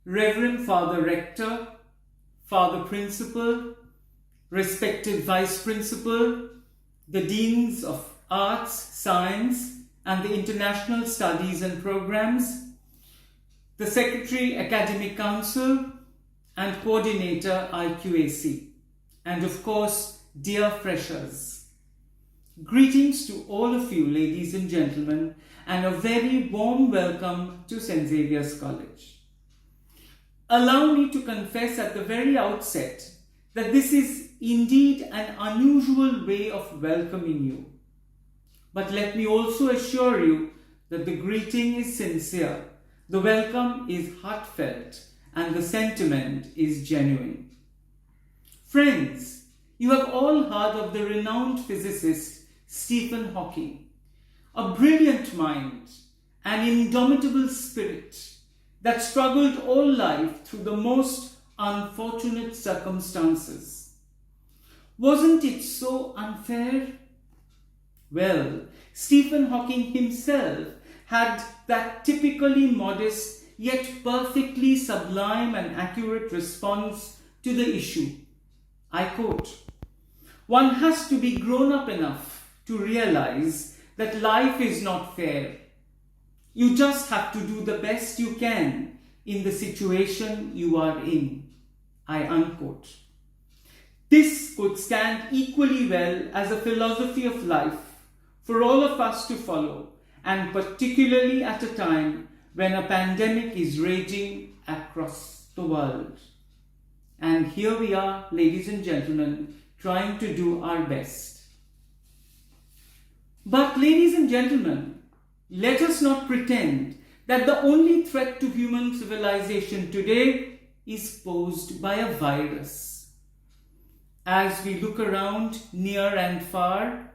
Reverend Father Rector, Father Principal, respected Vice Principal, the Deans of Arts, Science and the International Studies and Programs, the Secretary Academic Council and Coordinator IQAC, and of course, dear freshers. Greetings to all of you, ladies and gentlemen, and a very warm welcome to St. Xavier's College. Allow me to confess at the very outset that this is indeed an unusual way of welcoming you. But let me also assure you that the greeting is sincere, the welcome is heartfelt, and the sentiment is genuine. Friends, you have all heard of the renowned physicist Stephen Hawking, a brilliant mind, an indomitable spirit that struggled all life through the most unfortunate circumstances. Wasn't it so unfair? Well, Stephen Hawking himself had that typically modest yet perfectly sublime and accurate response to the issue. I quote, "One has to be grown up enough to realize that life is not fair. You just have to do the best you can in the situation you are in." I unquote. This could stand equally well as a philosophy of life for all of us to follow, and particularly at a time when a pandemic is raging across the world. And here we are, ladies and gentlemen, trying to do our best. But ladies and gentlemen, let us not pretend that the only threat to human civilization today is posed by a virus. As we look around near and far,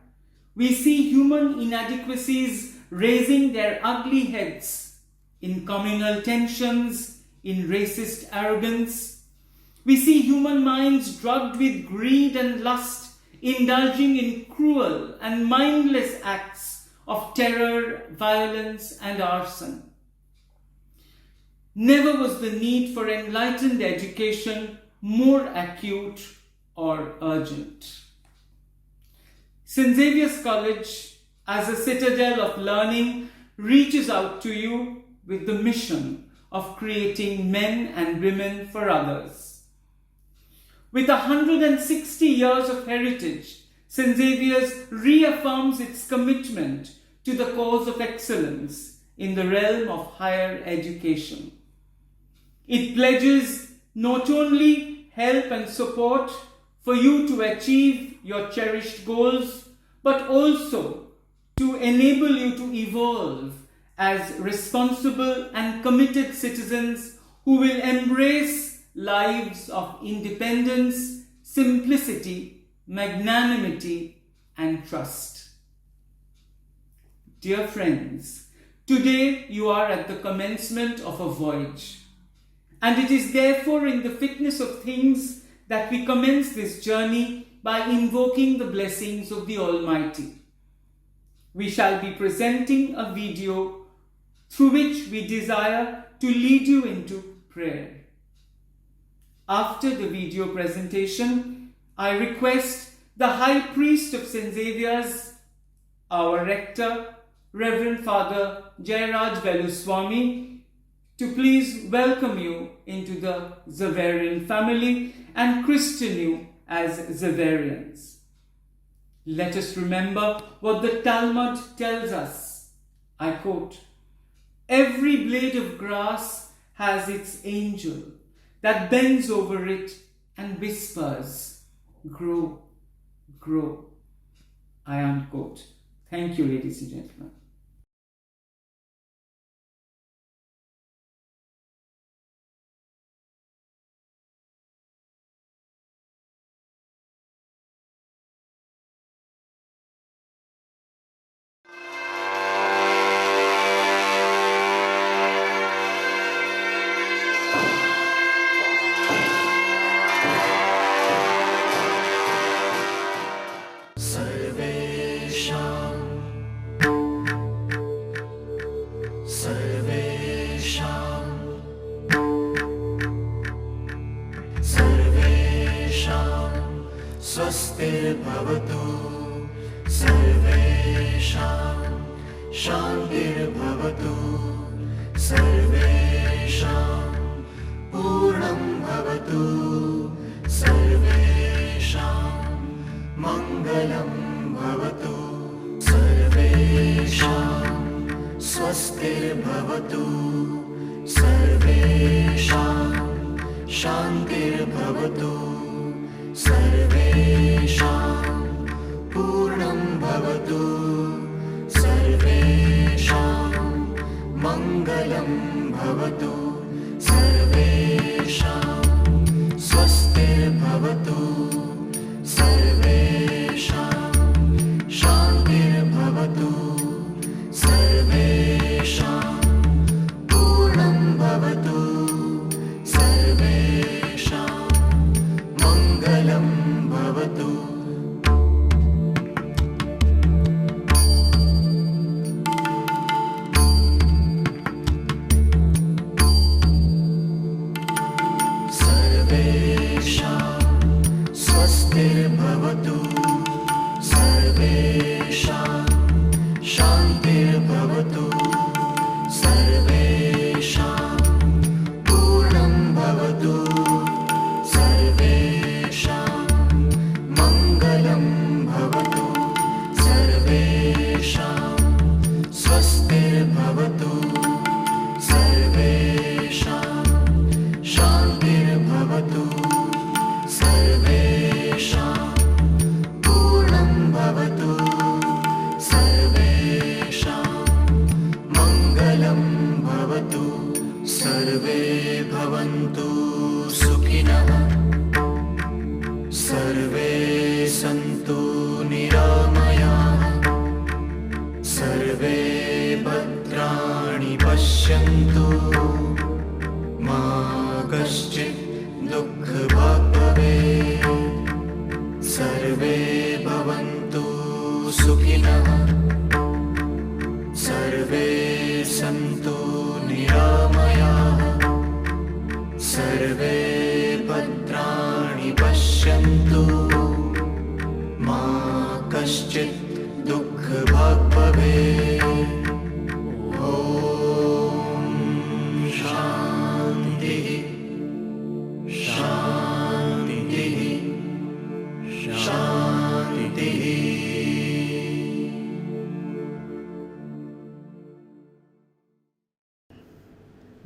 we see human inadequacies raising their ugly heads in communal tensions, in racist arrogance. We see human minds drugged with greed and lust, indulging in cruel and mindless acts of terror, violence, and arson. Never was the need for enlightened education more acute or urgent. St. Xavier's College, as a citadel of learning, reaches out to you with the mission of creating men and women for others. With 160 years of heritage, St. Xavier's reaffirms its commitment to the cause of excellence in the realm of higher education. It pledges not only help and support for you to achieve your cherished goals, but also to enable you to evolve as responsible and committed citizens who will embrace lives of independence, simplicity, magnanimity, and trust. Dear friends, today you are at the commencement of a voyage, and it is therefore in the fitness of things that we commence this journey by invoking the blessings of the Almighty. We shall be presenting a video through which we desire to lead you into prayer. After the video presentation, I request the High Priest of St. Xavier's, our Rector, Reverend Father Jairaj Veluswamy, to please welcome you into the Xaverian family and christen you as Xaverians. Let us remember what the Talmud tells us. I quote, "Every blade of grass has its angel that bends over it and whispers, 'Grow, grow.'" I unquote. Thank you, ladies and gentlemen. शान्तिर्भवतु सर्वेषां पूर्णं भवतु सर्वेषां मङ्गलं भवतु सर्वेषां स्वस्तिर्भवतु सर्वेषां शान्तिर्भवतु सर्वेषां पूर्णं भवतु सर्वेषां मङ्गलं भवतु सर्वेषां स्वस्तिर्भवतु सर्वेषां शान्तिर्भवतु सर्वेषां पूर्णं भवतु सर्वेषां मङ्गलं भवतु स्वस्तिर्भवतु सर्वेषां शान्तिर्भवतु सर्वेषां पूर्णं भवतु सर्वेषां मङ्गलं भवतु सर्वेषां स्वस्तिर्भवतु सर्वेषां शान्तिर्भवतु सर्वेषां पूर्णं भवतु सर्वेषां मङ्गलं भवतु सर्वे भवन्तु सुखिनः सर्वे सन्तु निरामयाः सर्वे भद्राणि पश्यन्तु मा कश्चित् दुःखभाग् भवेत् सर्वे भवन्तु सुखिनः सर्वे सन्तु निरामयाः सर्वे भद्राणि पश्यन्तु मा कश्चित् दुःखभाग् भवेत् ॐ शान्तिः शान्तिः शान्तिः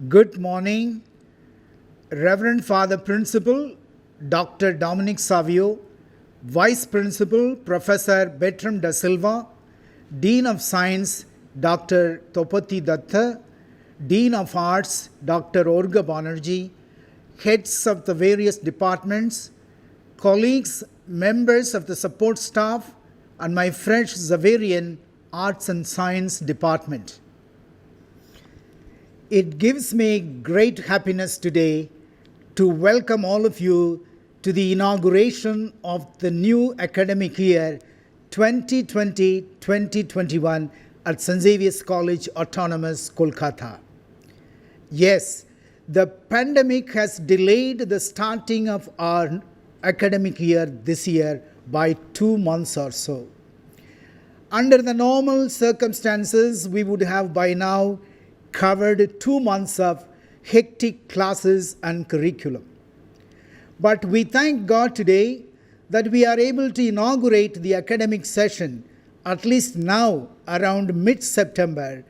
Good morning, Reverend Father Principal Dr. Dominic Savio, Vice Principal Professor Bertram Da Silva, Dean of Science Dr. Topati Datta, Dean of Arts Dr. Orga Banerjee, heads of the various departments, colleagues, members of the support staff, and my fresh Xaverian Arts and Science Department. It gives me great happiness today to welcome all of you to the inauguration of the new academic year 2020-2021 at St. Xavier's College Autonomous, Kolkata. Yes, the pandemic has delayed the starting of our academic year this year by 2 months or so. Under the normal circumstances, we would have by now covered 2 months of hectic classes and curriculum. But we thank God today that we are able to inaugurate the academic session at least now around mid-September,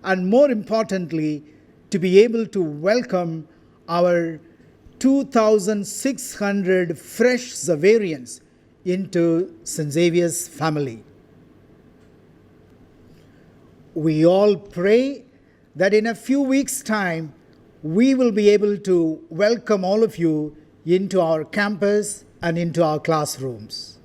and more importantly, to be able to welcome our 2,600 fresh Xaverians into St. Xavier's family. We all pray that in a few weeks' time, we will be able to welcome all of you into our campus and into our classrooms.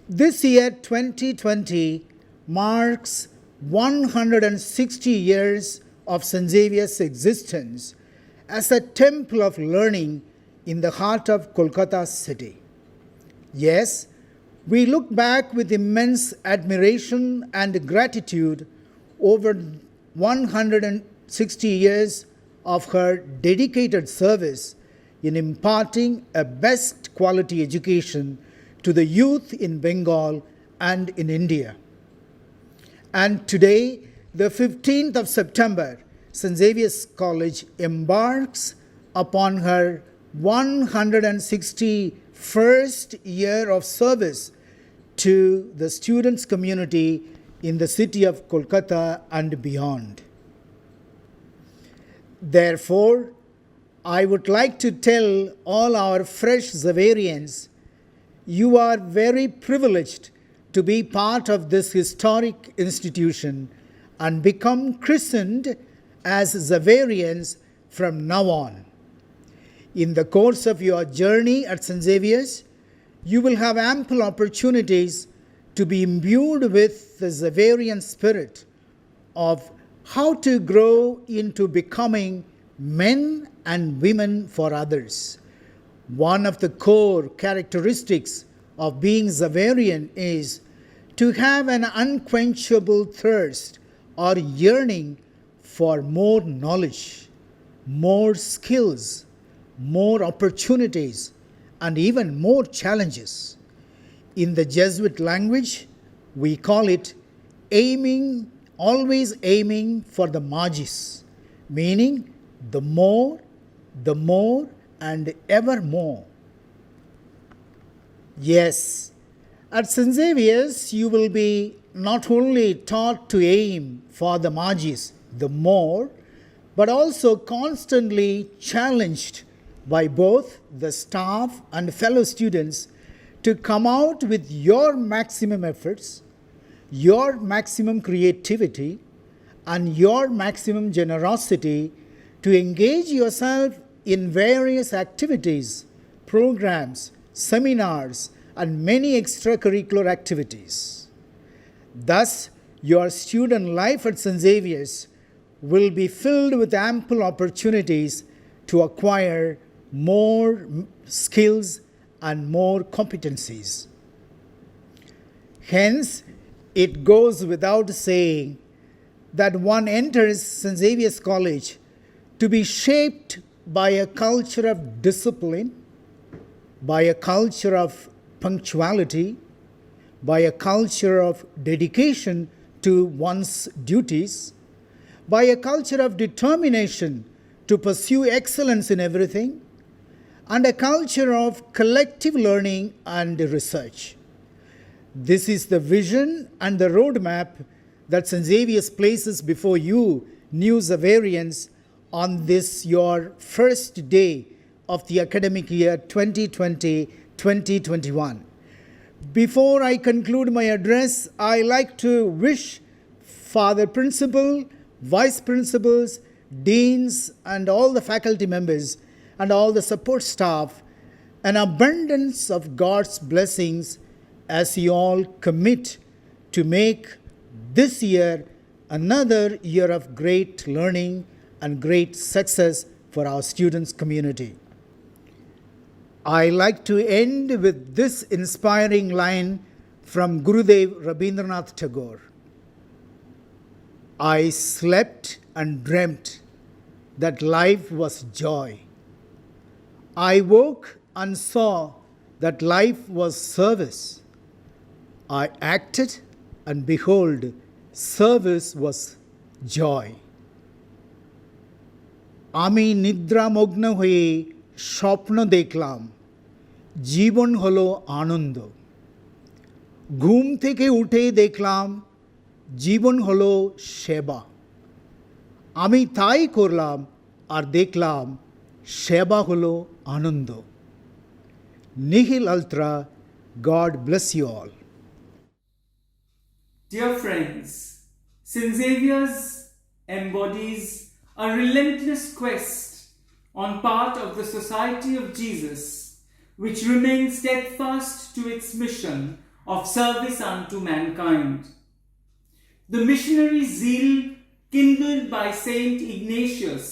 This year, 2020, marks 160 years of St. Xavier's existence as a temple of learning in the heart of Kolkata city. Yes, we look back with immense admiration and gratitude over 160 years of her dedicated service in imparting a best quality education to the youth in Bengal and in India. And today, the 15th of September, St. Xavier's College embarks upon her 161st year of service to the students' community in the city of Kolkata and beyond. Therefore, I would like to tell all our fresh Xaverians, you are very privileged to be part of this historic institution and become christened as Xaverians from now on. In the course of your journey at St. Xavier's, you will have ample opportunities to be imbued with the Xaverian spirit of how to grow into becoming men and women for others. One of the core characteristics of being Xaverian is to have an unquenchable thirst or yearning for more knowledge, more skills, more opportunities, and even more challenges. In the Jesuit language, we call it always aiming for the magis, meaning the more, and ever more. Yes, at St. Xavier's, you will be not only taught to aim for the magis, the more, but also constantly challenged by both the staff and fellow students to come out with your maximum efforts, your maximum creativity, and your maximum generosity to engage yourself in various activities, programs, seminars, and many extracurricular activities. Thus, your student life at St. Xavier's will be filled with ample opportunities to acquire more skills and more competencies. Hence, it goes without saying that one enters St. Xavier's College to be shaped by a culture of discipline, by a culture of punctuality, by a culture of dedication to one's duties, by a culture of determination to pursue excellence in everything, and a culture of collective learning and research. This is the vision and the roadmap that St. Xavier's places before you, new Xaverians, on this your first day of the academic year 2020-2021. Before I conclude my address, I like to wish Father Principal, Vice Principals, Deans, and all the faculty members and all the support staff an abundance of God's blessings as you all commit to make this year another year of great learning and great success for our students' community. I like to end with this inspiring line from Gurudev Rabindranath Tagore. I slept and dreamt that life was joy. I woke and saw that life was service. I acted and behold, service was joy. আমি নিদ্রামগ্ন হয়ে স্বপ্ন দেখলাম, জীবন হলো আনন্দ। ঘুম থেকে উঠে দেখলাম, জীবন হলো সেবা। আমি তাই করলাম আর দেখলাম, সেবা হলো আনন্দ। Nihil ultra, God bless you all. Dear friends, St. Xavier's embodies a relentless quest on part of the Society of Jesus, which remains steadfast to its mission of service unto mankind. The missionary zeal kindled by Saint Ignatius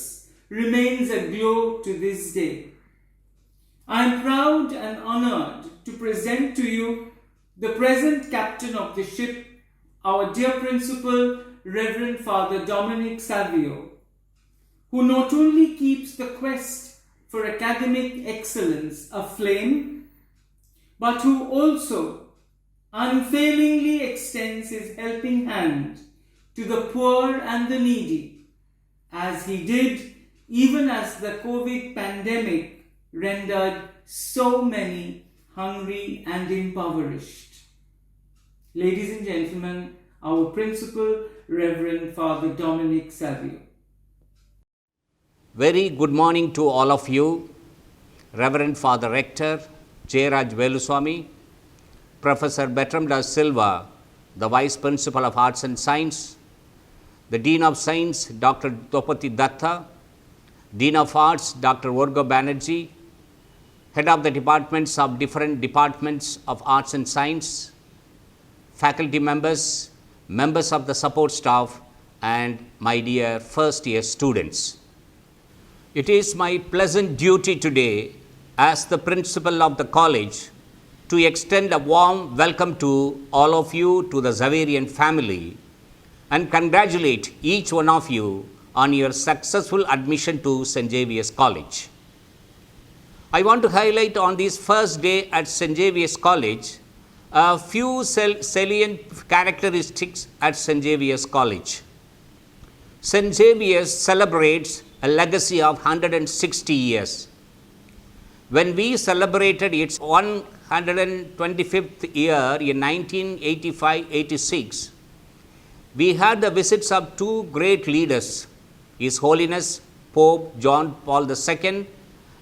remains aglow to this day. I am proud and honored to present to you the present captain of the ship, our dear principal, Reverend Father Dominic Savio, who not only keeps the quest for academic excellence aflame, but who also unfailingly extends his helping hand to the poor and the needy, as he did even as the COVID pandemic rendered so many hungry and impoverished. Ladies and gentlemen, our principal, Reverend Father Dominic Savio. Very good morning to all of you, Reverend Father Rector Jayaraj Veluswamy, Professor Bertram da Silva, the Vice Principal of Arts and Science, the Dean of Science, Dr. Dopati Datta, Dean of Arts, Dr. Vorga Banerjee, Head of the Departments of different departments of Arts and Science, faculty members, members of the support staff, and my dear first year students. It is my pleasant duty today as the principal of the college to extend a warm welcome to all of you to the Xaverian family and congratulate each one of you on your successful admission to St. Xavier's College. I want to highlight on this first day at St. Xavier's College a few salient characteristics at St. Xavier's College. St. Xavier's celebrates a legacy of 160 years. When we celebrated its 125th year in 1985-86, we had the visits of two great leaders, His Holiness Pope John Paul II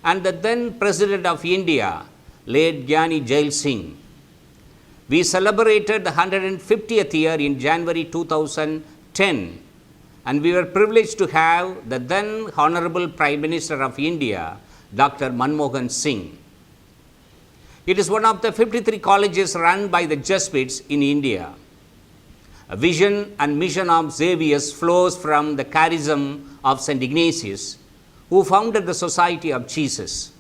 and the then President of India, late Gyani Jail Singh. We celebrated the 150th year in January 2010, and we were privileged to have the then Honorable Prime Minister of India, Dr. Manmohan Singh. It is one of the 53 colleges run by the Jesuits in India. A vision and mission of Xavier's flows from the charism of St. Ignatius, who founded the Society of Jesus.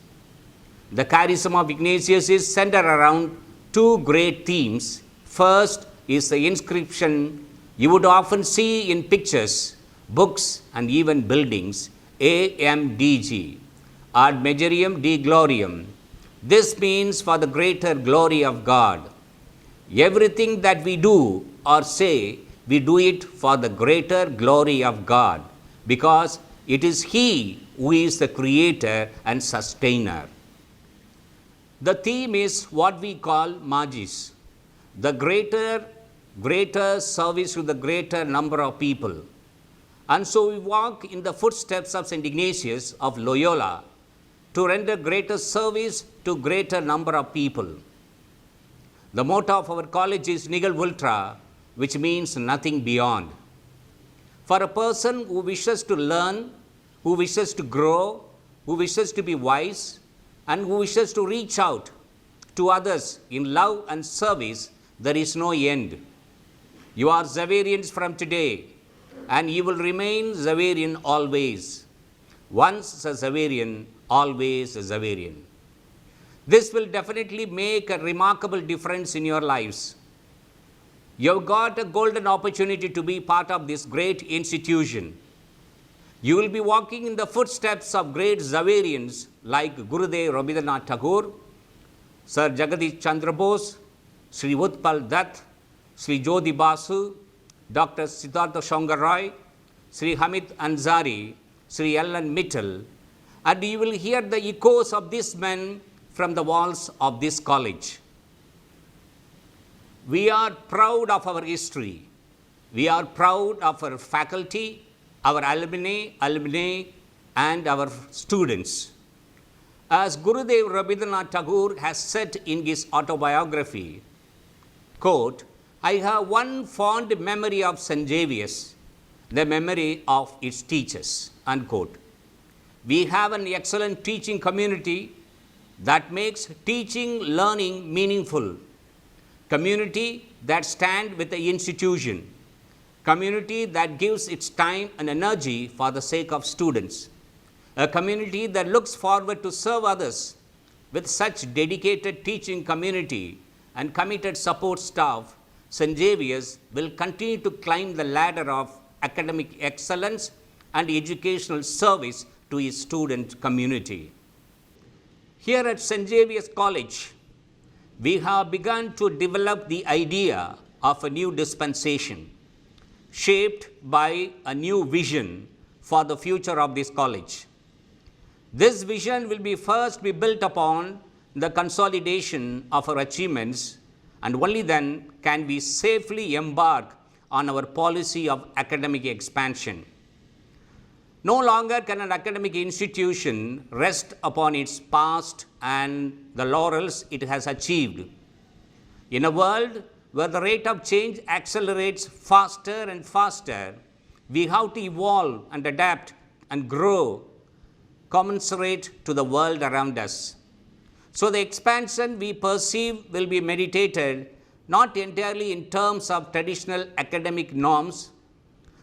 The charism of Ignatius is centered around two great themes. First is the inscription you would often see in pictures, books, and even buildings, AMDG, Ad Majorem Dei Gloriam. This means for the greater glory of God. Everything that we do or say, we do it for the greater glory of God, because it is He who is the creator and sustainer. The theme is what we call Magis, the greater service to the greater number of people. And so we walk in the footsteps of St. Ignatius of Loyola to render greater service to greater number of people. The motto of our college is Nihil Ultra, which means nothing beyond. For a person who wishes to learn, who wishes to grow, who wishes to be wise, and who wishes to reach out to others in love and service, there is no end. You are Xaverians from today, and you will remain Xaverian always. Once a Xaverian, always a Xaverian. This will definitely make a remarkable difference in your lives. You have got a golden opportunity to be part of this great institution. You will be walking in the footsteps of great Xaverians like Gurudev Rabindranath Tagore, Sir Jagadish Chandra Bose, Sri Utpal Dutt, Sri Jyoti Basu, Dr. Siddhartha Shankar Roy, Sri Hamid Ansari, Sri Ellen Mittal, and you will hear the echoes of these men from the walls of this college. We are proud of our history. We are proud of our faculty, our alumni, and our students. As Gurudev Rabindranath Tagore has said in his autobiography, quote, I have one fond memory of St. Xavier's, the memory of its teachers, unquote. We have an excellent teaching community that makes teaching, learning meaningful. Community that stands with the institution. Community that gives its time and energy for the sake of students. A community that looks forward to serve others. With such dedicated teaching community and committed support staff, St. Xavier's will continue to climb the ladder of academic excellence and educational service to its student community. Here at St. Xavier's College, we have begun to develop the idea of a new dispensation, shaped by a new vision for the future of this college. This vision will first be built upon the consolidation of our achievements, and only then can we safely embark on our policy of academic expansion. No longer can an academic institution rest upon its past and the laurels it has achieved. In a world where the rate of change accelerates faster and faster, we have to evolve and adapt and grow commensurate to the world around us. So the expansion we perceive will be meditated not entirely in terms of traditional academic norms.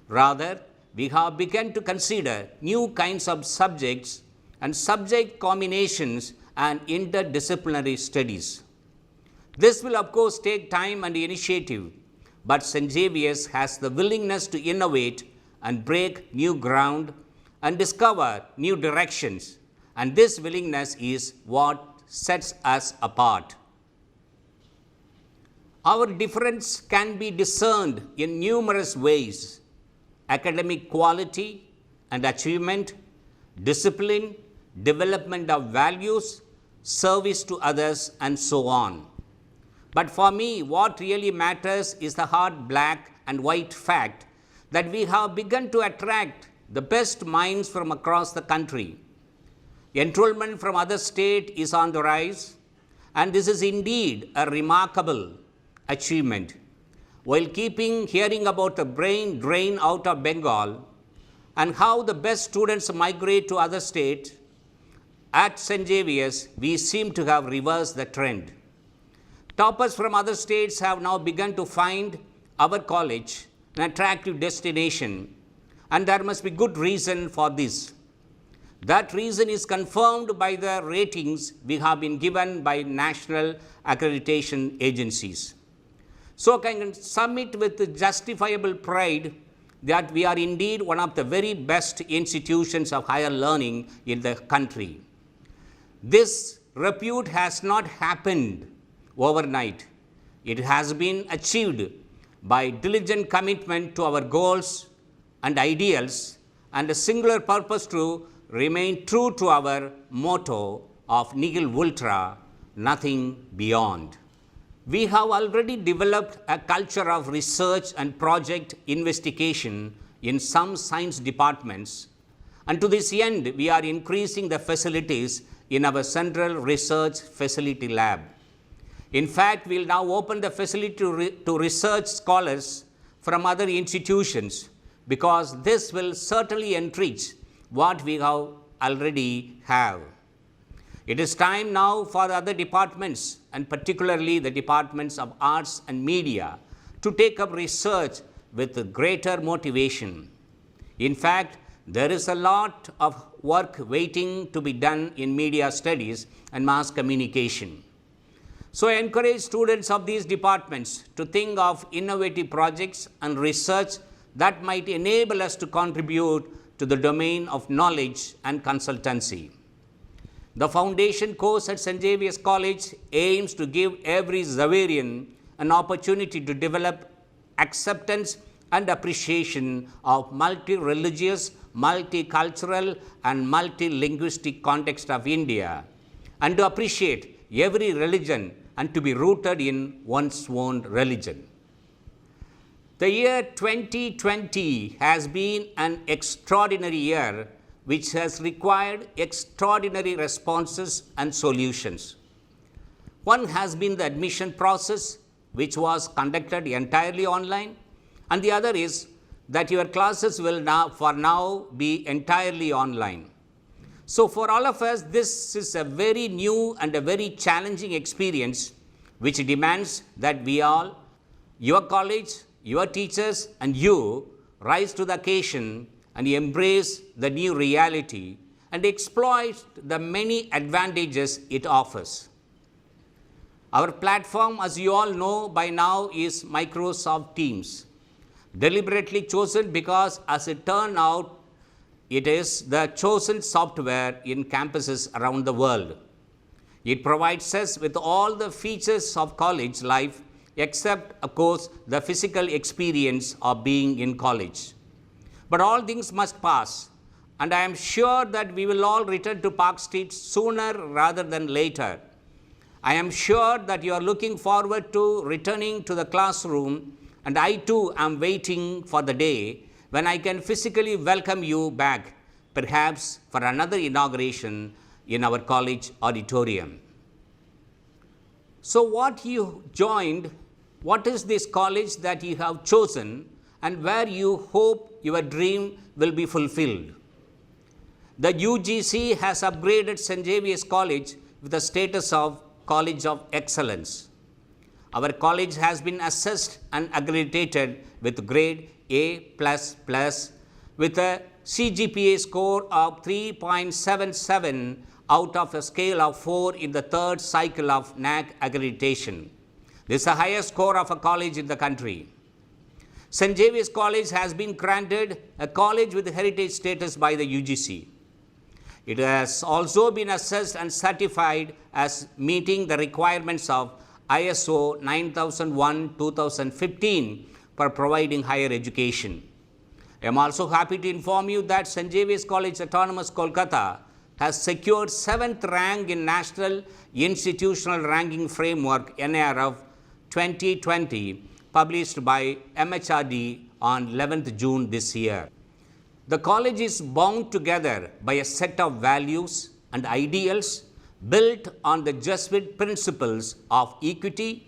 Rather, we have begun to consider new kinds of subjects and subject combinations and interdisciplinary studies. This will of course take time and initiative, but St. Xavier's has the willingness to innovate and break new ground and discover new directions, and this willingness is what sets us apart. Our difference can be discerned in numerous ways: academic quality and achievement, discipline, development of values, service to others, and so on. But for me, what really matters is the hard black and white fact that we have begun to attract the best minds from across the country. Enrollment from other states is on the rise, and this is indeed a remarkable achievement. While hearing about the brain drain out of Bengal and how the best students migrate to other states, at St. Xavier's we seem to have reversed the trend. Toppers from other states have now begun to find our college an attractive destination, and there must be good reason for this. That reason is confirmed by the ratings we have been given by national accreditation agencies. So I can submit with justifiable pride that we are indeed one of the very best institutions of higher learning in the country. This repute has not happened overnight. It has been achieved by diligent commitment to our goals and ideals and a singular purpose to remain true to our motto of nihil ultra, nothing beyond. We have already developed a culture of research and project investigation in some science departments, and to this end, we are increasing the facilities in our Central Research Facility Lab. In fact, we will now open the facility to research scholars from other institutions, because this will certainly enrich what we have already have. It is time now for other departments, and particularly the departments of arts and media, to take up research with greater motivation. In fact, there is a lot of work waiting to be done in media studies and mass communication. So I encourage students of these departments to think of innovative projects and research that might enable us to contribute to the domain of knowledge and consultancy. The foundation course at St. Xavier's College aims to give every Xaverian an opportunity to develop acceptance and appreciation of multi-religious, multicultural, and multilinguistic context of India, and to appreciate every religion and to be rooted in one's own religion. The year 2020 has been an extraordinary year which has required extraordinary responses and solutions. One has been the admission process, which was conducted entirely online, and the other is that your classes will now be entirely online. So for all of us, this is a very new and a very challenging experience which demands that we all, your college, your teachers, and you rise to the occasion and embrace the new reality and exploit the many advantages it offers. Our platform, as you all know by now, is Microsoft Teams, deliberately chosen because, as it turned out, it is the chosen software in campuses around the world. It provides us with all the features of college life except, of course, the physical experience of being in college. But all things must pass, and I am sure that we will all return to Park Street sooner rather than later. I am sure that you are looking forward to returning to the classroom, and I too am waiting for the day when I can physically welcome you back, perhaps for another inauguration in our college auditorium. So what you joined, what is this college that you have chosen, and where you hope your dream will be fulfilled? The UGC has upgraded St. Xavier's College with the status of College of Excellence. Our college has been assessed and accredited with grade A++ with a CGPA score of 3.77 out of a scale of 4 in the third cycle of NAAC accreditation. This is the highest score of a college in the country. St. Xavier's College has been granted a college with heritage status by the UGC. It has also been assessed and certified as meeting the requirements of ISO 9001:2015 for providing higher education. I am also happy to inform you that St. Xavier's College Autonomous Kolkata has secured 7th rank in National Institutional Ranking Framework NARF 2020 published by MHRD on 11th June this year. The college is bound together by a set of values and ideals built on the Jesuit principles of equity,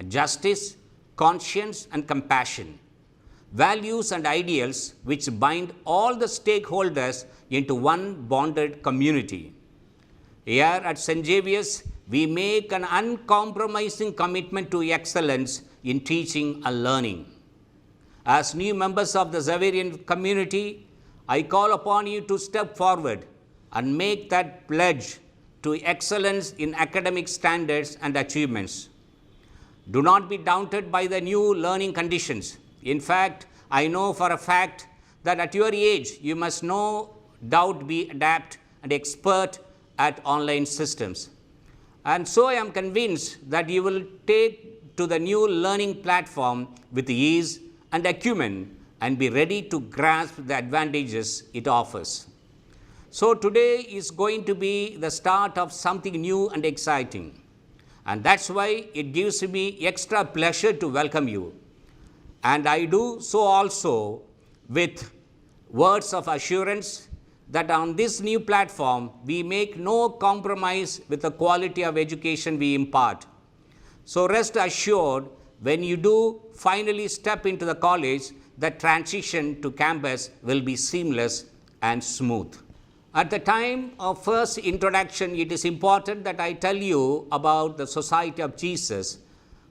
justice, conscience, and compassion. Values and ideals which bind all the stakeholders into one bonded community. Here at St. Xavier's, we make an uncompromising commitment to excellence in teaching and learning. As new members of the Xaverian community, I call upon you to step forward and make that pledge to excellence in academic standards and achievements. Do not be daunted by the new learning conditions. In fact, I know for a fact that at your age, you must no doubt be adept and expert at online systems. And so I am convinced that you will take to the new learning platform with ease and acumen and be ready to grasp the advantages it offers. So today is going to be the start of something new and exciting. And that's why it gives me extra pleasure to welcome you. And I do so also with words of assurance that on this new platform, we make no compromise with the quality of education we impart. So rest assured, when you do finally step into the college, the transition to campus will be seamless and smooth. At the time of first introduction, it is important that I tell you about the Society of Jesus,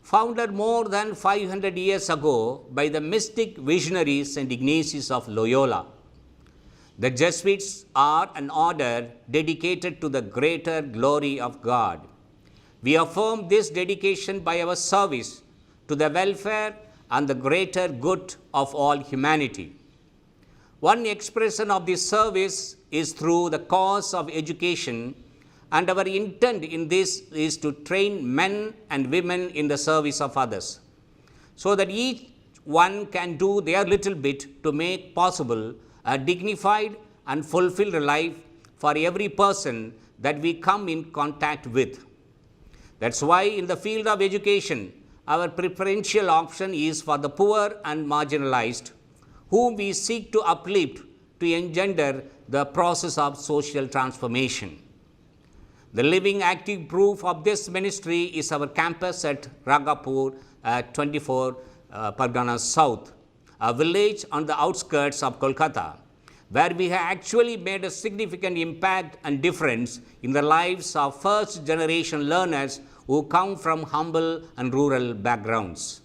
founded more than 500 years ago by the mystic visionary St. Ignatius of Loyola. The Jesuits are an order dedicated to the greater glory of God. We affirm this dedication by our service to the welfare and the greater good of all humanity. One expression of this service is through the cause of education, and our intent in this is to train men and women in the service of others, so that each one can do their little bit to make possible a dignified and fulfilled life for every person that we come in contact with. That's why in the field of education, our preferential option is for the poor and marginalized, whom we seek to uplift to engender the process of social transformation. The living active proof of this ministry is our campus at Ragapur, 24 Parganas South, a village on the outskirts of Kolkata, where we have actually made a significant impact and difference in the lives of first generation learners who come from humble and rural backgrounds.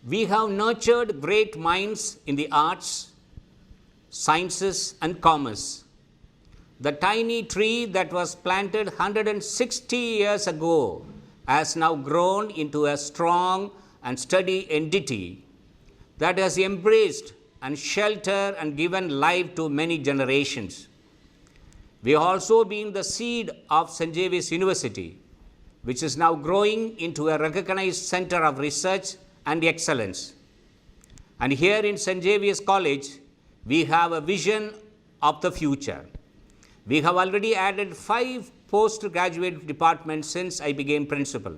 We have nurtured great minds in the arts, sciences, and commerce. The tiny tree that was planted 160 years ago has now grown into a strong and steady entity that has embraced and sheltered and given life to many generations. We have also been the seed of St. Xavier's University, which is now growing into a recognized center of research and excellence. And here in St. Xavier's College, we have a vision of the future. We have already added 5 postgraduate departments since I became principal.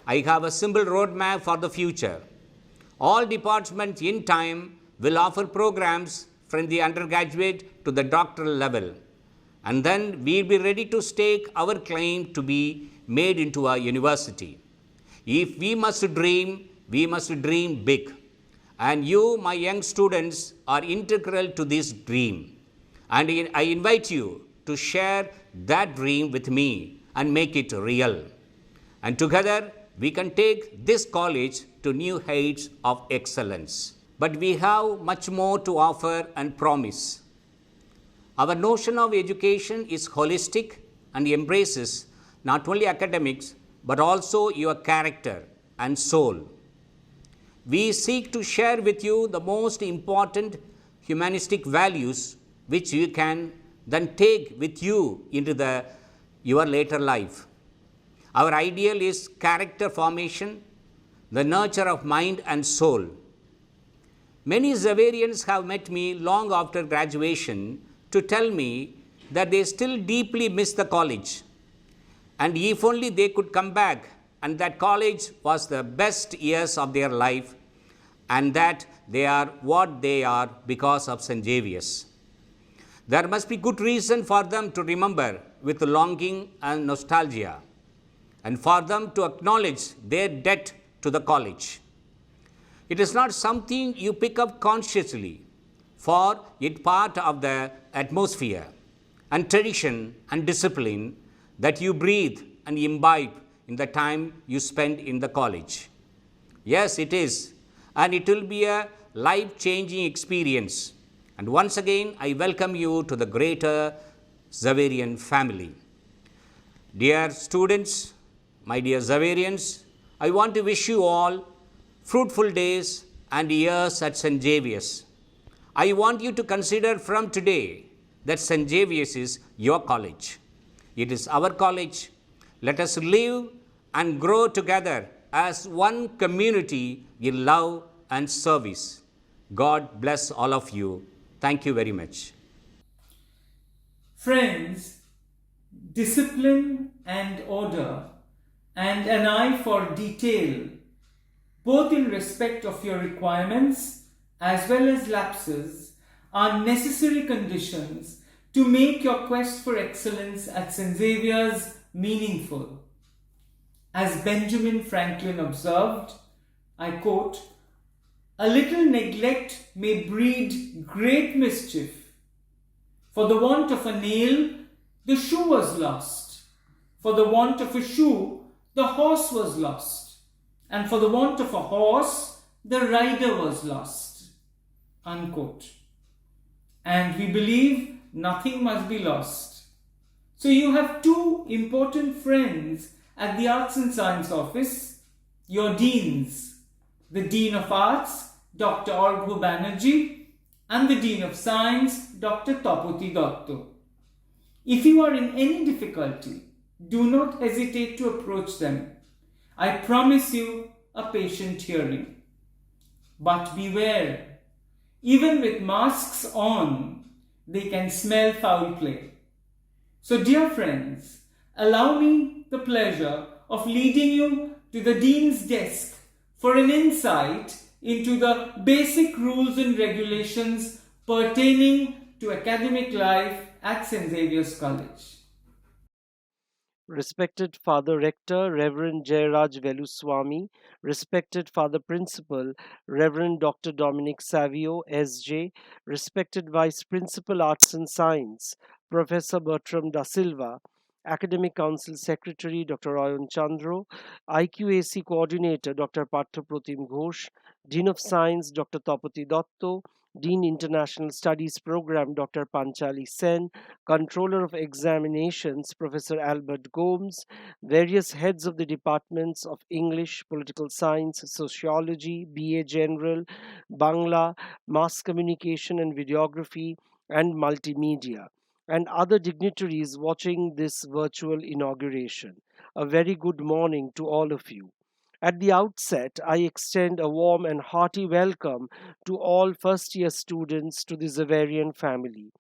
I have a simple roadmap for the future. All departments in time will offer programs from the undergraduate to the doctoral level. And then we'll be ready to stake our claim to be made into a university. If we must dream big. And you, my young students, are integral to this dream. And I invite you to share that dream with me and make it real. And together, we can take this college to new heights of excellence. But we have much more to offer and promise. Our notion of education is holistic and embraces not only academics, but also your character and soul. We seek to share with you the most important humanistic values which you can then take with you into your later life. Our ideal is character formation, the nurture of mind and soul. Many Xaverians have met me long after graduation to tell me that they still deeply miss the college. And if only they could come back, and that college was the best years of their life, and that they are what they are because of St. Xavier's. There must be good reason for them to remember with longing and nostalgia, and for them to acknowledge their debt to the college. It is not something you pick up consciously, for it part of the atmosphere and tradition and discipline that you breathe and imbibe in the time you spend in the college. Yes, it is, and it will be a life-changing experience. And once again, I welcome you to the greater Xaverian family. Dear students, my dear Xaverians, I want to wish you all fruitful days and years at St. Xavier's. I want you to consider from today that St. Xavier's is your college. It is our college. Let us live and grow together as one community in love and service. God bless all of you. Thank you very much. Friends, discipline and order and an eye for detail, both in respect of your requirements as well as lapses, are necessary conditions to make your quest for excellence at St. Xavier's meaningful. As Benjamin Franklin observed, I quote, "A little neglect may breed great mischief. For the want of a nail, the shoe was lost. For the want of a shoe, the horse was lost. And for the want of a horse, the rider was lost." Unquote. And we believe nothing must be lost. So you have 2 important friends at the Arts and Science Office, your deans, the Dean of Arts, Dr. Arghya Banerjee, and the Dean of Science, Dr. Tapoti Datto. If you are in any difficulty, do not hesitate to approach them. I promise you a patient hearing. But beware, even with masks on, they can smell foul play. So dear friends, allow me the pleasure of leading you to the Dean's desk for an insight into the basic rules and regulations pertaining to academic life at St. Xavier's College. Respected Father Rector, Reverend Jayaraj Veluswamy, respected Father Principal, Reverend Dr. Dominic Savio, S.J., respected Vice Principal Arts and Science, Professor Bertram Da Silva, Academic Council Secretary Dr. Ayan Chandro, IQAC Coordinator Dr. Partha Pratim Ghosh, Dean of Science Dr. Tapoti Datto, Dean International Studies Program Dr. Panchali Sen, Controller of Examinations Professor Albert Gomes, various heads of the departments of English, Political Science, Sociology, BA General, Bangla, Mass Communication and Videography, and Multimedia. and other dignitaries watching this virtual inauguration. A very good morning to all of you. At the outset, I extend a warm and hearty welcome to all first year students to the Zavarian family.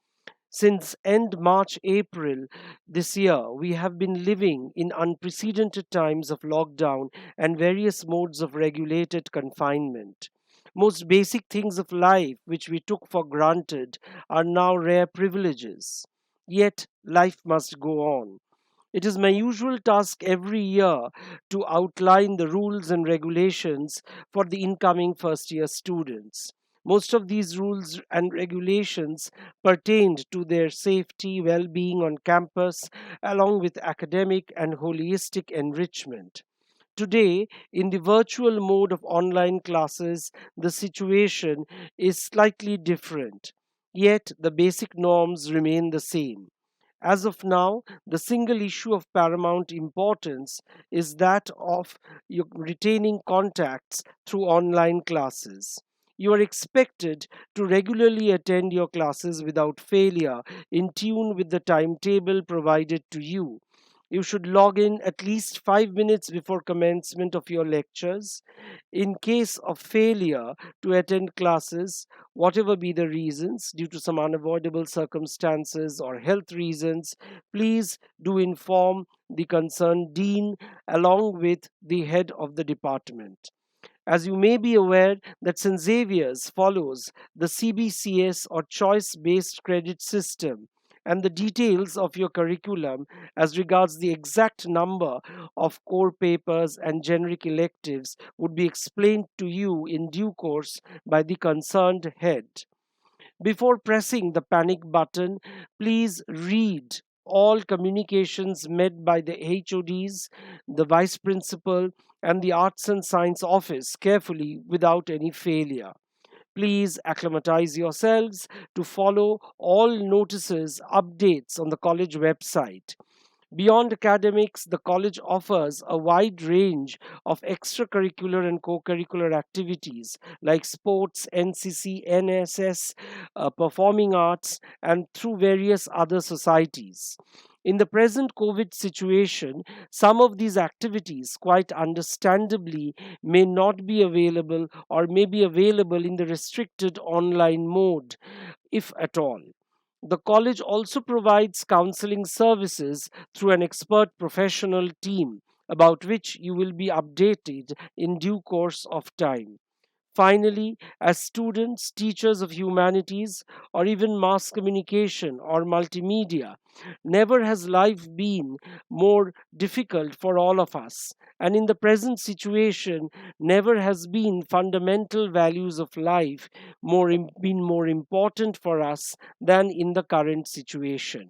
Since end March April this year, we have been living in unprecedented times of lockdown and various modes of regulated confinement. Most basic things of life, which we took for granted, are now rare privileges. Yet, life must go on. It is my usual task every year to outline the rules and regulations for the incoming first year students. Most of these rules and regulations pertained to their safety, well being on campus, along with academic and holistic enrichment. Today, in the virtual mode of online classes, the situation is slightly different, yet the basic norms remain the same. As of now, the single issue of paramount importance is that of retaining contacts through online classes. You are expected to regularly attend your classes without failure, in tune with the timetable provided to you. You should log in at least 5 minutes before commencement of your lectures. In case of failure to attend classes, whatever be the reasons, due to some unavoidable circumstances or health reasons, please do inform the concerned dean along with the head of the department. As you may be aware that St. Xavier's follows the CBCS or choice-based credit system, and the details of your curriculum as regards the exact number of core papers and generic electives would be explained to you in due course by the concerned head. Before pressing the panic button, please read all communications made by the HODs, the vice principal, and the Arts and Science office carefully without any failure. Please acclimatize yourselves to follow all notices, updates on the college website. Beyond academics, the college offers a wide range of extracurricular and co-curricular activities like sports, NCC, NSS, performing arts, and through various other societies. In the present COVID situation, some of these activities, quite understandably, may not be available or may be available in the restricted online mode, if at all. The college also provides counseling services through an expert professional team, about which you will be updated in due course of time. Finally, as students, teachers of humanities, or even mass communication or multimedia, never has life been more difficult for all of us. And in the present situation, never has been fundamental values of life been more important for us than in the current situation.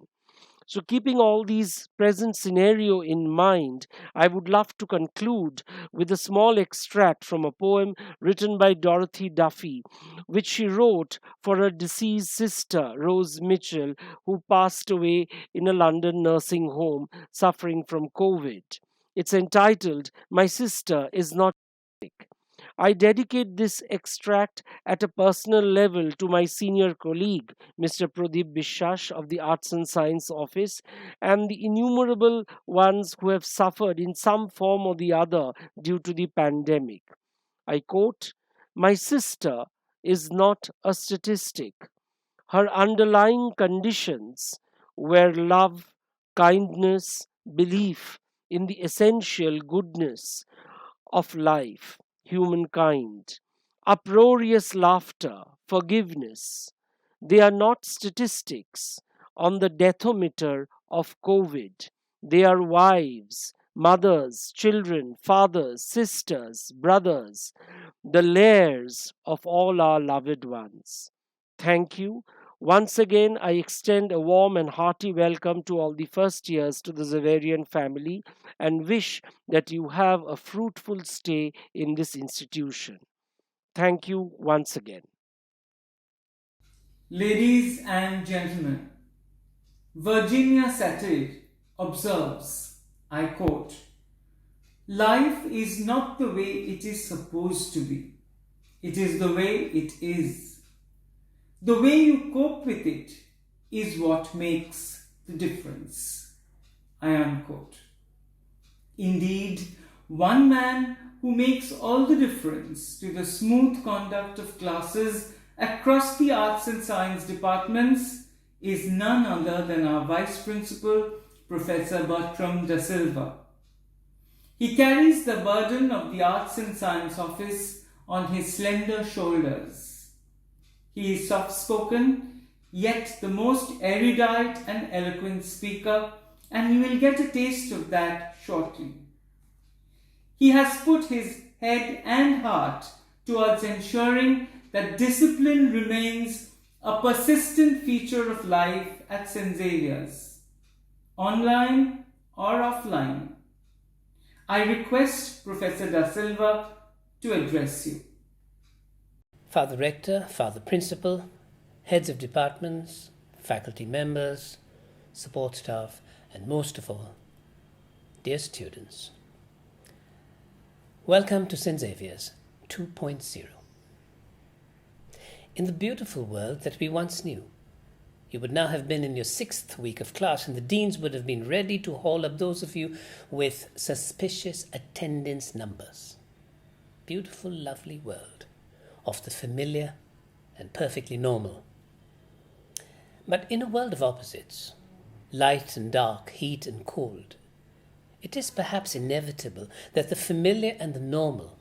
So, keeping all these present scenario in mind, I would love to conclude with a small extract from a poem written by Dorothy Duffy, which she wrote for her deceased sister, Rose Mitchell, who passed away in a London nursing home suffering from COVID. It's entitled, "My Sister is Not Sick." I dedicate this extract at a personal level to my senior colleague, Mr. Pradeep Bishash of the Arts and Science Office, and the innumerable ones who have suffered in some form or the other due to the pandemic. I quote, "My sister is not a statistic. Her underlying conditions were love, kindness, belief in the essential goodness of life, humankind, uproarious laughter, forgiveness. They are not statistics on the deathometer of COVID. They are wives, mothers, children, fathers, sisters, brothers, the heirs of all our loved ones. Thank you. Once again, I extend a warm and hearty welcome to all the first years to the Zavarian family and wish that you have a fruitful stay in this institution. Thank you once again. Ladies and gentlemen, Virginia Satir observes, I quote, "Life is not the way it is supposed to be. It is the way it is. The way you cope with it is what makes the difference. I unquote. Indeed, one man who makes all the difference to the smooth conduct of classes across the arts and science departments is none other than our Vice Principal, Professor Bertram da Silva. He carries the burden of the Arts and Science Office on his slender shoulders. He is soft-spoken, yet the most erudite and eloquent speaker, and you will get a taste of that shortly. He has put his head and heart towards ensuring that discipline remains a persistent feature of life at St. Xavier's, online or offline. I request Professor Da Silva to address you. Father Rector, Father Principal, heads of departments, faculty members, support staff, and most of all, dear students, welcome to St. Xavier's 2.0. In the beautiful world that we once knew, you would now have been in your 6th week of class, and the deans would have been ready to haul up those of you with suspicious attendance numbers. Beautiful, lovely world of the familiar and perfectly normal. But in a world of opposites, light and dark, heat and cold, it is perhaps inevitable that the familiar and the normal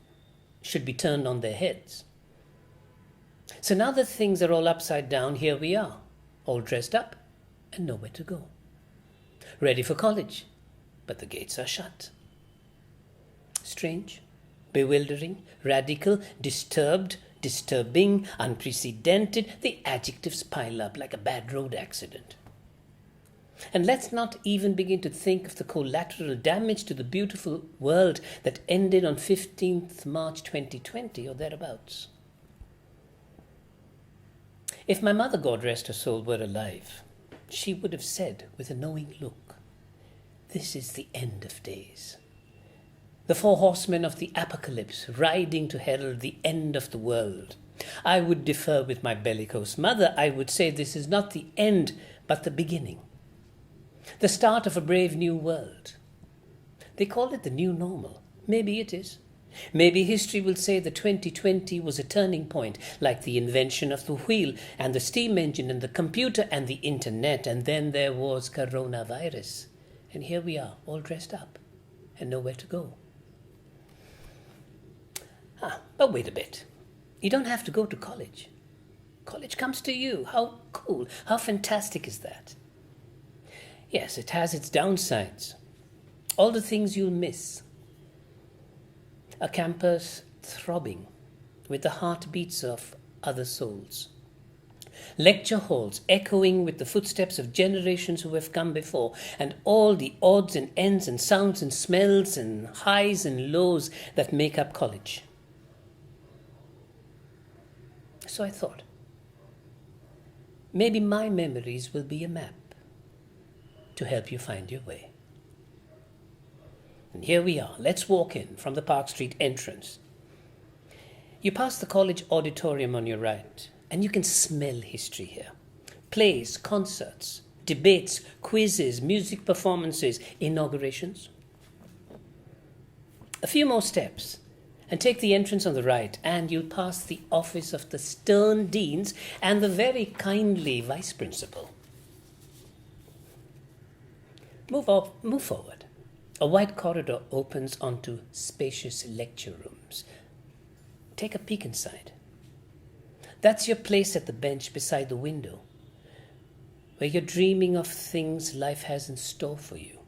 should be turned on their heads. So now that things are all upside down, here we are, all dressed up and nowhere to go. Ready for college, but the gates are shut. Strange, bewildering, radical, disturbed, disturbing, unprecedented, the adjectives pile up like a bad road accident. And let's not even begin to think of the collateral damage to the beautiful world that ended on 15th March 2020 or thereabouts. If my mother, God rest her soul, were alive, she would have said with a knowing look, "This is the end of days. The 4 horsemen of the apocalypse riding to herald the end of the world." I would differ with my bellicose mother. I would say this is not the end, but the beginning. The start of a brave new world. They call it the new normal. Maybe it is. Maybe history will say that 2020 was a turning point, like the invention of the wheel and the steam engine and the computer and the internet, and then there was coronavirus. And here we are, all dressed up and nowhere to go. But wait a bit. You don't have to go to college. College comes to you. How cool, how fantastic is that? Yes, it has its downsides. All the things you'll miss. A campus throbbing with the heartbeats of other souls. Lecture halls echoing with the footsteps of generations who have come before, and all the odds and ends and sounds and smells and highs and lows that make up college. So I thought, maybe my memories will be a map to help you find your way. And here we are. Let's walk in from the Park Street entrance. You pass the college auditorium on your right, and you can smell history here. Plays, concerts, debates, quizzes, music performances, inaugurations. A few more steps, and take the entrance on the right, and you'll pass the office of the stern deans and the very kindly vice principal. Move forward. A wide corridor opens onto spacious lecture rooms. Take a peek inside. That's your place at the bench beside the window, where you're dreaming of things life has in store for you.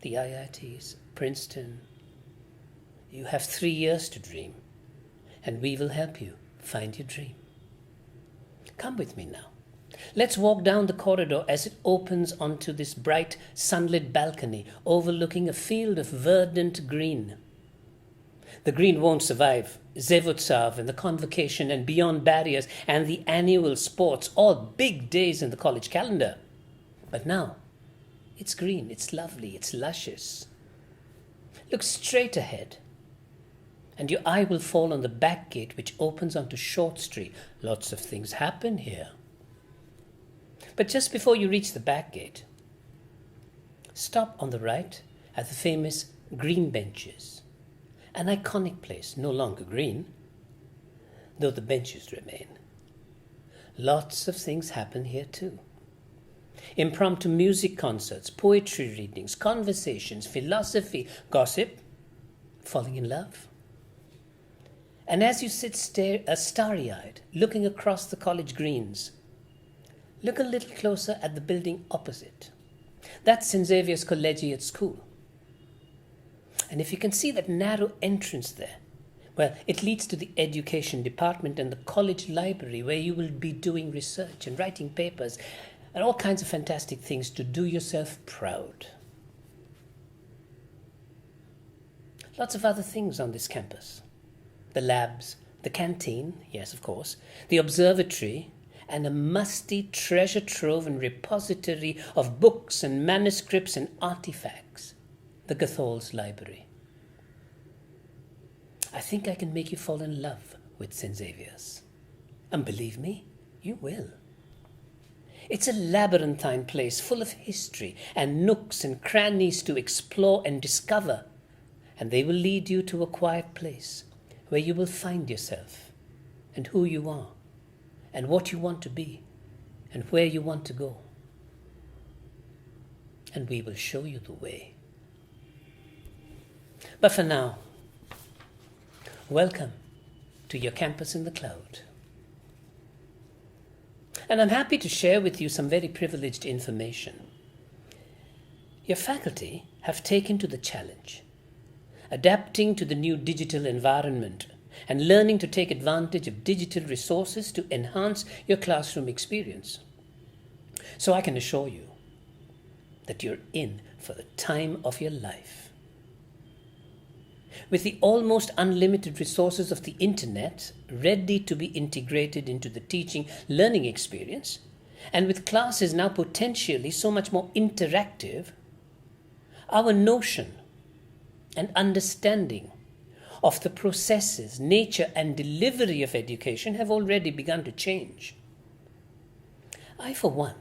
The IITs, Princeton. You have 3 years to dream, and we will help you find your dream. Come with me now. Let's walk down the corridor as it opens onto this bright, sunlit balcony overlooking a field of verdant green. The green won't survive Zevotsav and the convocation and beyond barriers and the annual sports, all big days in the college calendar. But now, it's green, it's lovely, it's luscious. Look straight ahead, and your eye will fall on the back gate which opens onto Short Street. Lots of things happen here. But just before you reach the back gate, stop on the right at the famous green benches, an iconic place, no longer green, though the benches remain. Lots of things happen here too. Impromptu music concerts, poetry readings, conversations, philosophy, gossip, falling in love. And as you sit starry-eyed, looking across the college greens, look a little closer at the building opposite. That's St. Xavier's Collegiate School. And if you can see that narrow entrance there, well, it leads to the education department and the college library where you will be doing research and writing papers and all kinds of fantastic things to do yourself proud. Lots of other things on this campus. The labs, the canteen, yes, of course, the observatory, and a musty treasure trove and repository of books and manuscripts and artifacts, the Gathol's Library. I think I can make you fall in love with St. Xavier's. And believe me, you will. It's a labyrinthine place full of history and nooks and crannies to explore and discover, and they will lead you to a quiet place where you will find yourself and who you are and what you want to be and where you want to go. And we will show you the way. But for now, welcome to your campus in the cloud. And I'm happy to share with you some very privileged information. Your faculty have taken to the challenge, adapting to the new digital environment and learning to take advantage of digital resources to enhance your classroom experience. So I can assure you that you're in for the time of your life. With the almost unlimited resources of the internet ready to be integrated into the teaching learning experience, and with classes now potentially so much more interactive, our notion and understanding of the processes, nature, and delivery of education have already begun to change. I, for one,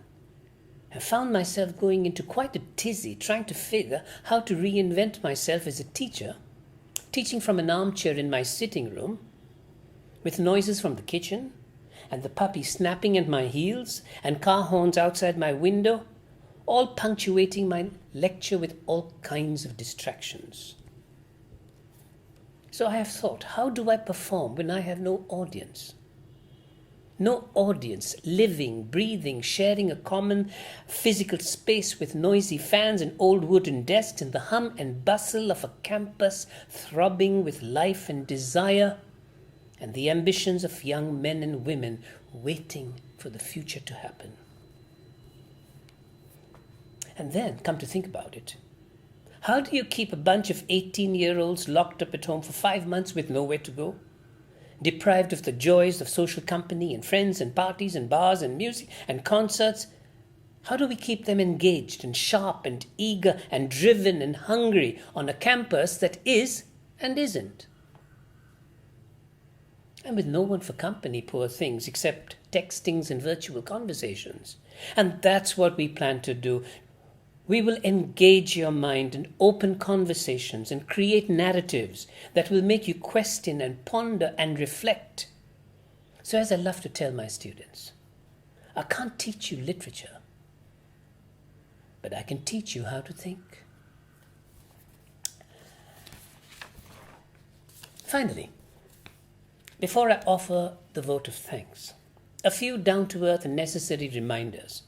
have found myself going into quite a tizzy trying to figure how to reinvent myself as a teacher, teaching from an armchair in my sitting room, with noises from the kitchen, and the puppy snapping at my heels, and car horns outside my window, all punctuating my lecture with all kinds of distractions. So I have thought, how do I perform when I have no audience? No audience, living, breathing, sharing a common physical space with noisy fans and old wooden desks and the hum and bustle of a campus throbbing with life and desire and the ambitions of young men and women waiting for the future to happen. And then, come to think about it, how do you keep a bunch of 18-year-olds locked up at home for 5 months with nowhere to go? Deprived of the joys of social company and friends and parties and bars and music and concerts, how do we keep them engaged and sharp and eager and driven and hungry on a campus that is and isn't? And with no one for company, poor things, except textings and virtual conversations. And that's what we plan to do. We will engage your mind in open conversations and create narratives that will make you question and ponder and reflect. So as I love to tell my students, I can't teach you literature, but I can teach you how to think. Finally, before I offer the vote of thanks, a few down-to-earth and necessary reminders.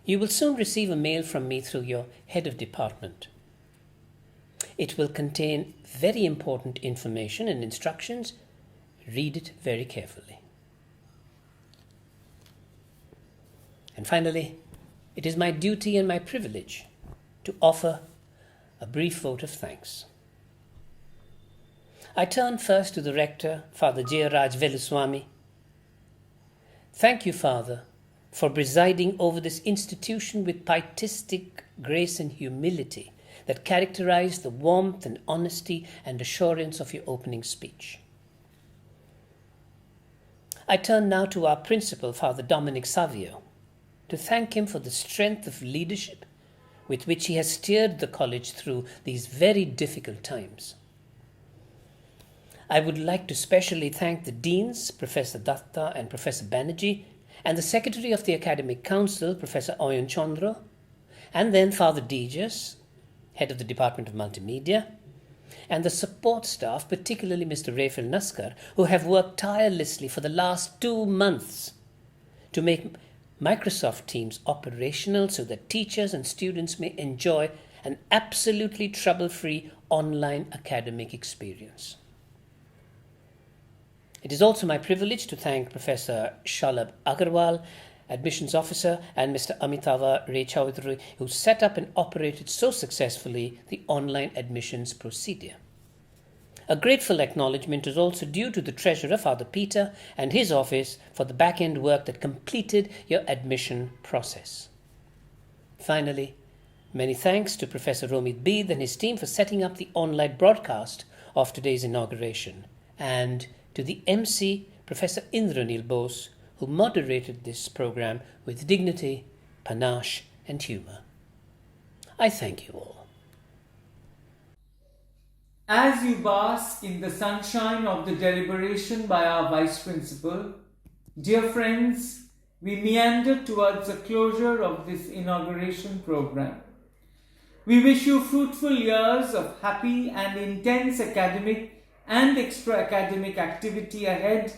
You will soon receive a mail from me through your head of department. It will contain very important information and instructions. Read it very carefully. And finally, it is my duty and my privilege to offer a brief vote of thanks. I turn first to the rector, Father Jayaraj Veluswamy. Thank you, Father, for presiding over this institution with pietistic grace and humility that characterized the warmth and honesty and assurance of your opening speech. I turn now to our principal, Father Dominic Savio. to thank him for the strength of leadership with which he has steered the college through these very difficult times. I would like to specially thank the deans, Professor Datta and Professor Banerjee, and the Secretary of the Academic Council, Professor Oyan Chandra, and then Father Dejas, Head of the Department of Multimedia, and the support staff, particularly Mr. Rafael Naskar, who have worked tirelessly for the last 2 months to make Microsoft Teams operational so that teachers and students may enjoy an absolutely trouble-free online academic experience. It is also my privilege to thank Professor Shalabh Agarwal, Admissions Officer, and Mr. Amitava Ray Chowdhury, who set up and operated so successfully the online admissions procedure. A grateful acknowledgement is also due to the Treasurer, Father Peter, and his office for the back-end work that completed your admission process. Finally, many thanks to Professor Romit Beed and his team for setting up the online broadcast of today's inauguration, and to the MC, Professor Indranil Bose, who moderated this program with dignity, panache, and humour. I thank you all. As you bask in the sunshine of the deliberation by our Vice Principal, dear friends, we meander towards the closure of this inauguration program. We wish you fruitful years of happy and intense academic and extra-academic activity ahead,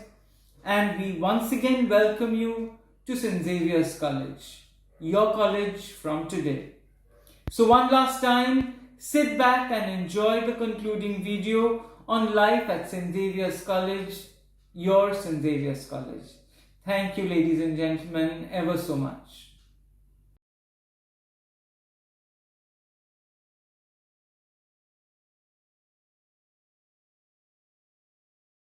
and we once again welcome you to St. Xavier's College, your college from today. So one last time, sit back and enjoy the concluding video on life at St. Xavier's College, your St. Xavier's College. Thank you, ladies and gentlemen, ever so much.